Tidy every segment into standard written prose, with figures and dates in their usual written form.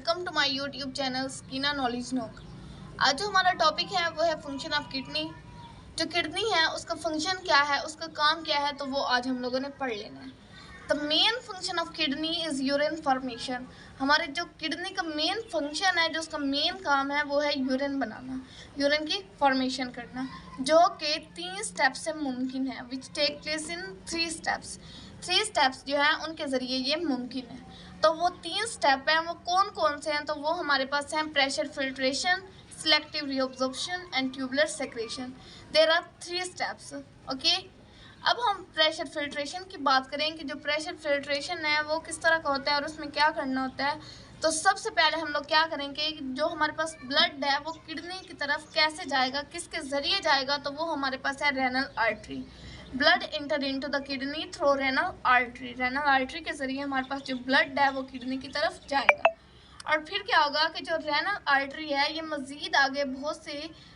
Welcome to my YouTube channel स्कीना knowledge nook. आज जो हमारा टॉपिक है वो है फंक्शन ऑफ किडनी। जो किडनी है उसका फंक्शन क्या है, उसका काम क्या है, तो वो आज हम लोगों ने पढ़ लेना है। The main function of kidney is urine formation. हमारे जो किडनी का मेन फंक्शन है, जो उसका मेन काम है, वो है यूरिन बनाना, यूरिन की फॉर्मेशन करना, जो कि 3 स्टेप से मुमकिन है, which take place in 3 steps. 3 steps जो है उनके ज़रिए ये मुमकिन है। तो वो 3 स्टेप हैं, वो कौन कौन से हैं? तो वो हमारे पास हैं pressure filtration, selective reabsorption and tubular secretion. There are 3 steps. Okay, अब हम प्रेशर फिल्ट्रेशन की बात करें कि जो प्रेशर फिल्ट्रेशन है वो किस तरह का होता है और उसमें क्या करना होता है। तो सबसे पहले हम लोग क्या करेंगे कि जो हमारे पास ब्लड है वो किडनी की तरफ कैसे जाएगा, किसके ज़रिए जाएगा, तो वो हमारे पास है renal artery. Blood enter into the kidney through renal artery. Renal artery के ज़रिए हमारे पास जो ब्लड है वो किडनी की तरफ जाएगा। और फिर क्या होगा कि जो रेनल आर्टरी है ये मज़ीद आगे बहुत से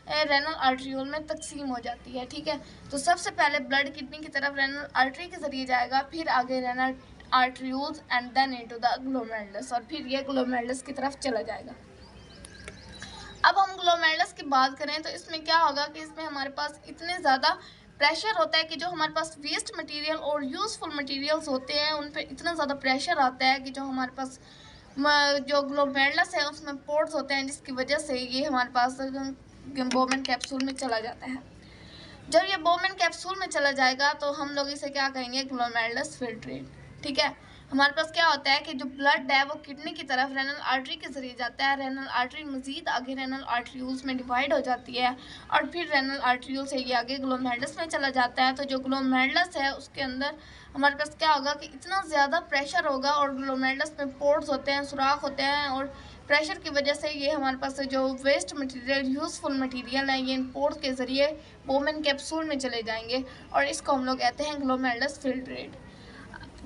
रेनल आर्टरियोल में तकसीम हो जाती है। ठीक है, तो सबसे पहले ब्लड किडनी की तरफ रेनल आर्टरी के ज़रिए जाएगा, फिर आगे renal arterioles and then into the glomerulus, और फिर ये ग्लोमेरुलस की तरफ चला जाएगा। अब हम ग्लोमेरुलस की बात करें तो इसमें क्या होगा कि इसमें हमारे पास इतने ज़्यादा प्रेशर होता है कि जो हमारे पास वेस्ट मटेरियल और यूज़फुल मटेरियल्स होते हैं उन पर इतना ज़्यादा प्रेशर आता है कि जो हमारे पास जो ग्लोमेरुलस है उसमें पोर्स होते हैं, जिसकी वजह से ये हमारे पास बोमेन कैप्सूल में चला जाता है। जब ये बोमेन कैप्सूल में चला जाएगा तो हम लोग इसे क्या कहेंगे, ग्लोमेरुलस फिल्ट्रेट। ठीक है, हमारे पास क्या होता है कि जो ब्लड है वो किडनी की तरफ रेनल आर्टरी के ज़रिए जाता है, रेनल आर्टरी मज़ीद आगे रेनल आर्टरीयूल्स में डिवाइड हो जाती है और फिर रेनल आर्टरीयूल से ये आगे ग्लोमेरुलस में चला जाता है। तो जो ग्लोमेरुलस है उसके अंदर हमारे पास क्या होगा कि इतना ज़्यादा प्रेशर होगा और ग्लोमेरुलस में पोर्स होते हैं, सुराख होते हैं, और प्रेशर की वजह से ये हमारे पास जो वेस्ट मटेरियल, यूज़फुल मटेरियल है, ये इन पोर्स के ज़रिए बोमेन कैप्सूल में चले जाएंगे और इसको हम लोग कहते हैं ग्लोमेरुलस फिल्ट्रेट।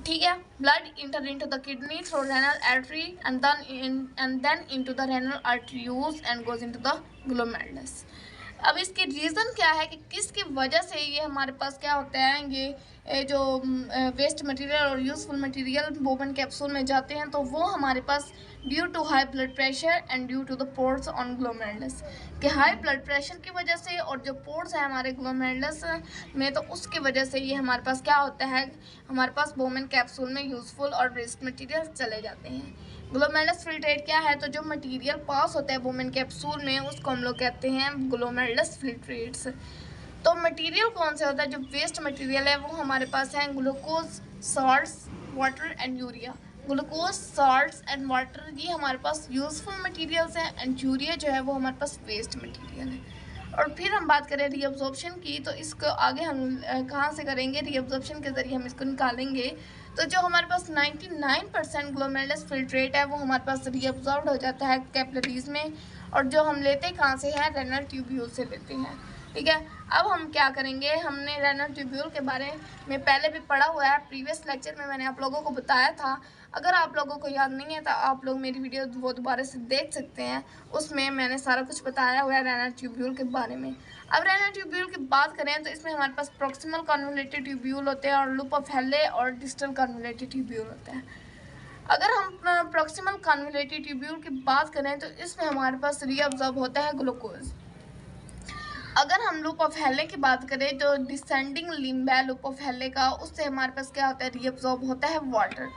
ठीक है, blood enter into the kidney through renal artery and then into the renal arteries and goes into the glomerulus. अब इसकी रीज़न क्या है कि किसकी वजह से ये हमारे पास क्या होता है, ये जो वेस्ट मटेरियल और यूज़फुल मटेरियल बोमेन कैप्सूल में जाते हैं, तो वो हमारे पास due to high blood pressure and due to the pores on glomerulus, कि हाई ब्लड प्रेशर की वजह से और जो पोर्स है हमारे ग्लोमेरुलस में, तो उसकी वजह से ये हमारे पास क्या होता है, हमारे पास बोमेन कैप्सूल में यूज़फुल और वेस्ट मटेरियल चले जाते हैं। ग्लोमेरुलस फिल्ट्रेट क्या है, तो जो मटेरियल पास होता है बोमेन कैप्सूल में उसको हम लोग कहते हैं ग्लोमेरुलस फिल्ट्रेट्स। तो मटेरियल कौन से होता है, जो वेस्ट मटेरियल है वो हमारे पास है glucose, salts, water and urea. Glucose, salts and water ये हमारे पास यूज़फुल मटेरियल्स हैं एंड यूरिया जो है वो हमारे पास वेस्ट मटेरियल है। और फिर हम बात करें रीअब्जॉर्प्शन की, तो इसको आगे हम कहाँ से करेंगे, रीअब्जॉर्प्शन के ज़रिए हम इसको निकालेंगे। तो जो हमारे पास 99% ग्लोमेरुलस फिल्ट्रेट है वो हमारे पास रीअब्जॉर्ब्ड हो जाता है कैपिलरीज में, और जो हम लेते कहाँ से हैं, रेनल ट्यूब्यूल से लेते हैं। ठीक है, अब हम क्या करेंगे, हमने रेनल ट्यूब्यूल के बारे में पहले भी पढ़ा हुआ है, प्रीवियस लेक्चर में मैंने आप लोगों को बताया था। अगर आप लोगों को याद नहीं है तो आप लोग मेरी वीडियो वो दोबारा से देख सकते हैं, उसमें मैंने सारा कुछ बताया हुआ है रेनल ट्यूब्यूल के बारे में। अब रेनल ट्यूब्यूल की बात करें तो इसमें हमारे पास प्रॉक्सिमल कन्वोल्यूटेड ट्यूब्यूल होते हैं और लूप ऑफ हेले और डिस्टल कन्वोल्यूटेड ट्यूब्यूल होते हैं। अगर हम प्रॉक्सिमल कन्वोल्यूटेड ट्यूब्यूल की बात करें तो इसमें हमारे पास रीअब्जॉर्ब होता है ग्लूकोज। अगर हम लूप ऑफ हेले की बात करें तो डिसेंडिंग लिम्ब है लूप ऑफ हेले का, उससे हमारे पास क्या होता है, रीअब्जॉर्ब होता है वाटर।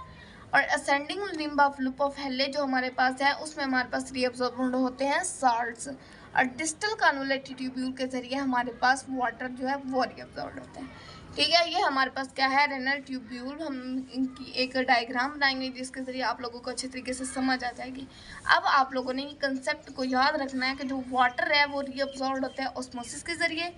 और ascending limb of loop of हेले जो हमारे पास है उसमें हमारे पास रीअब्जॉर्ब होते हैं साल्ट्स। और डिस्टल कन्वोल्यूटेड ट्यूब्यूल के ज़रिए हमारे पास वाटर जो है वो रीअब्जॉर्ब होता है। ठीक है, ये हमारे पास क्या है, रेनल ट्यूब्यूल। हम इनकी एक डायग्राम बनाएंगे जिसके ज़रिए आप लोगों को अच्छे तरीके से समझ आ जाएगी। अब आप लोगों ने ये कंसेप्ट को याद रखना है कि जो वाटर है वो रीअब्जॉर्ब होता है ऑस्मोसिस के ज़रिए।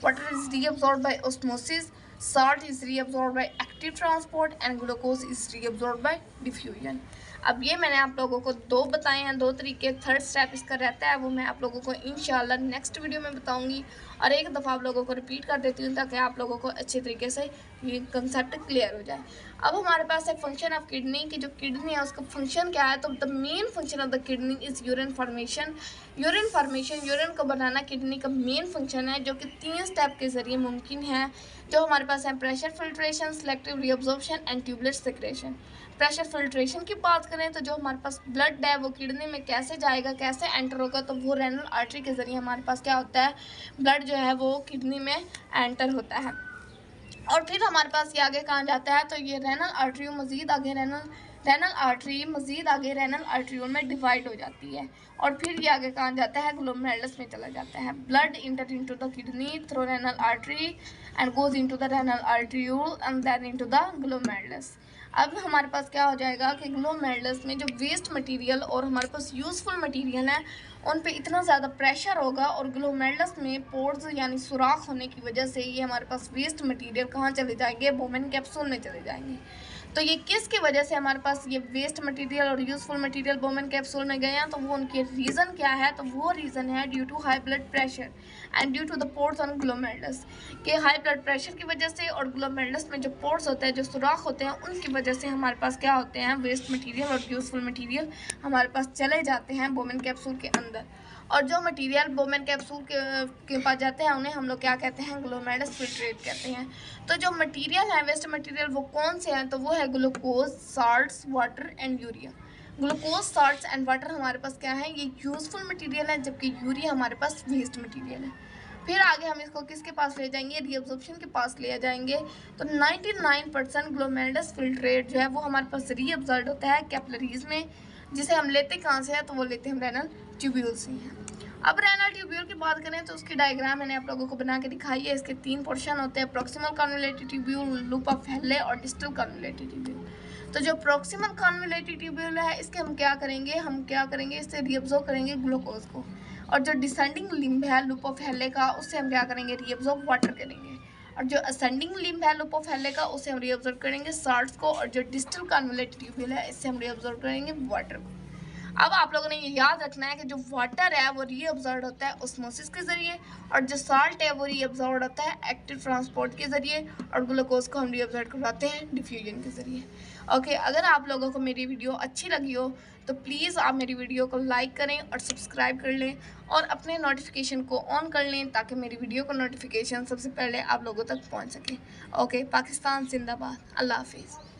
Water is reabsorb by osmosis, salt is reabsorbed by active transport and glucose is reabsorbed by diffusion। अब ये मैंने आप लोगों को 2 बताए हैं, 2 तरीके। थर्ड स्टेप इसका रहता है वो मैं आप लोगों को इंशाल्लाह नेक्स्ट वीडियो में बताऊंगी, और एक दफ़ा आप लोगों को रिपीट कर देती हूँ ताकि आप लोगों को अच्छे तरीके से ये कंसेप्ट क्लियर हो जाए। अब हमारे पास है फंक्शन ऑफ किडनी कि जो किडनी है उसका फंक्शन क्या है। तो the main function of the kidney is urine formation. Urine को बनाना किडनी का मेन फंक्शन है, जो कि 3 स्टेप के जरिए मुमकिन है। जो हमारे पास है pressure filtration, selective reabsorption and tubeless secretion. Pressure filtration की बात करें तो जो हमारे पास ब्लड है वो किडनी में कैसे जाएगा, कैसे एंटर होगा, तो वो रेनल आर्टरी के जरिए हमारे पास क्या होता है, ब्लड जो है वो किडनी में एंटर होता है। और फिर हमारे पास ये आगे कहाँ जाता है, तो ये रेनल आर्टरी मज़ीद आगे रेनल आर्टरियोल में डिवाइड हो जाती है। और फिर ये आगे कहाँ जाता है, ग्लोमेरुलस में चला जाता है। Blood enter into the kidney through renal artery and goes into the renal arteriole and then into the glomerulus. अब हमारे पास क्या हो जाएगा कि ग्लोमेरुलस में जो वेस्ट मटेरियल और हमारे पास यूज़फुल मटेरियल है उन पे इतना ज़्यादा प्रेशर होगा, और ग्लोमेरुलस में पोर्स यानी सुराख होने की वजह से ये हमारे पास वेस्ट मटेरियल कहाँ चले जाएंगे, बोमेन कैप्सूल में चले जाएंगे। तो ये किसकी वजह से हमारे पास ये वेस्ट मटेरियल और यूज़फुल मटेरियल बोमेन कैप्सूल में गए हैं, तो वो उनके रीज़न क्या है, तो वो रीज़न है due to high blood pressure and due to the pores on glomerulus. कि हाई ब्लड प्रेशर की वजह से और ग्लोमेरुलस में जो पोर्स होते हैं, जो सुराख होते हैं, उनकी वजह से हमारे पास क्या होते हैं, वेस्ट मटेरियल और यूज़फुल मटेरियल हमारे पास चले जाते हैं बोमेन कैप्सूल के अंदर। और जो मटेरियल बोमेन कैप्सूल के पास जाते हैं उन्हें हम लोग क्या कहते हैं, ग्लोमेरुलस फिल्ट्रेट कहते हैं। तो जो मटेरियल है वेस्ट मटेरियल वो कौन से हैं, तो वो है glucose, salts, water and urea. Glucose, salts and water हमारे पास क्या है, ये यूज़फुल मटेरियल है, जबकि यूरिया हमारे पास वेस्ट मटेरियल है। फिर आगे हम इसको किसके पास ले जाएंगे, रीअब्जॉर्प्शन के पास ले जाएंगे। तो 99% ग्लोमेरुलस फिल्ट्रेट जो है वो हमारे पास रीअब्जॉर्ब होता है कैपिलरीज में, जिसे हम लेते कहाँ से हैं, तो वो लेते हैं रेनल ट्यूब्यूल से हैं। अब रेनल ट्यूब्यूल की बात करें तो उसकी डायग्राम मैंने आप लोगों को बना के दिखाई है। इसके 3 पोर्शन होते हैं, proximal convoluted tubule, loop of हेले और डिस्टल कन्वोल्यूटेड ट्यूब्यूल। तो जो प्रॉक्सिमल कन्वोल्यूटेड ट्यूब्यूल है इसके हम क्या करेंगे, इससे रीअब्जॉर्ब करेंगे ग्लूकोज को। और जो डिसेंडिंग लिम्ब है लूप ऑफ हेले का, उससे हम क्या करेंगे, रीअब्जॉर्ब वाटर करेंगे। और जो असेंडिंग लिम्ब है लूप ऑफ हेले का, उससे हम रीअब्जॉर्ब करेंगे साल्ट्स को। और जो डिस्टल कन्वोल्यूटेड ट्यूब्यूल है इससे हम रीअब्जॉर्ब करेंगे वाटर को। अब आप लोगों ने ये याद रखना है कि जो वाटर है वो रीअब्जॉर्ब होता है ऑस्मोसिस के जरिए, और जो साल्ट है वो रीअब्जॉर्ब होता है एक्टिव ट्रांसपोर्ट के जरिए, और ग्लूकोज को हम रीअब्जॉर्ब करवाते हैं डिफ्यूजन के जरिए। ओके, अगर आप लोगों को मेरी वीडियो अच्छी लगी हो तो प्लीज़ आप मेरी वीडियो को लाइक करें और सब्सक्राइब कर लें और अपने नोटिफिकेशन को ऑन कर लें, ताकि मेरी वीडियो का नोटिफिकेशन सबसे पहले आप लोगों तक पहुँच सके। ओके, पाकिस्तान जिंदाबाद, अल्लाह हाफिज़।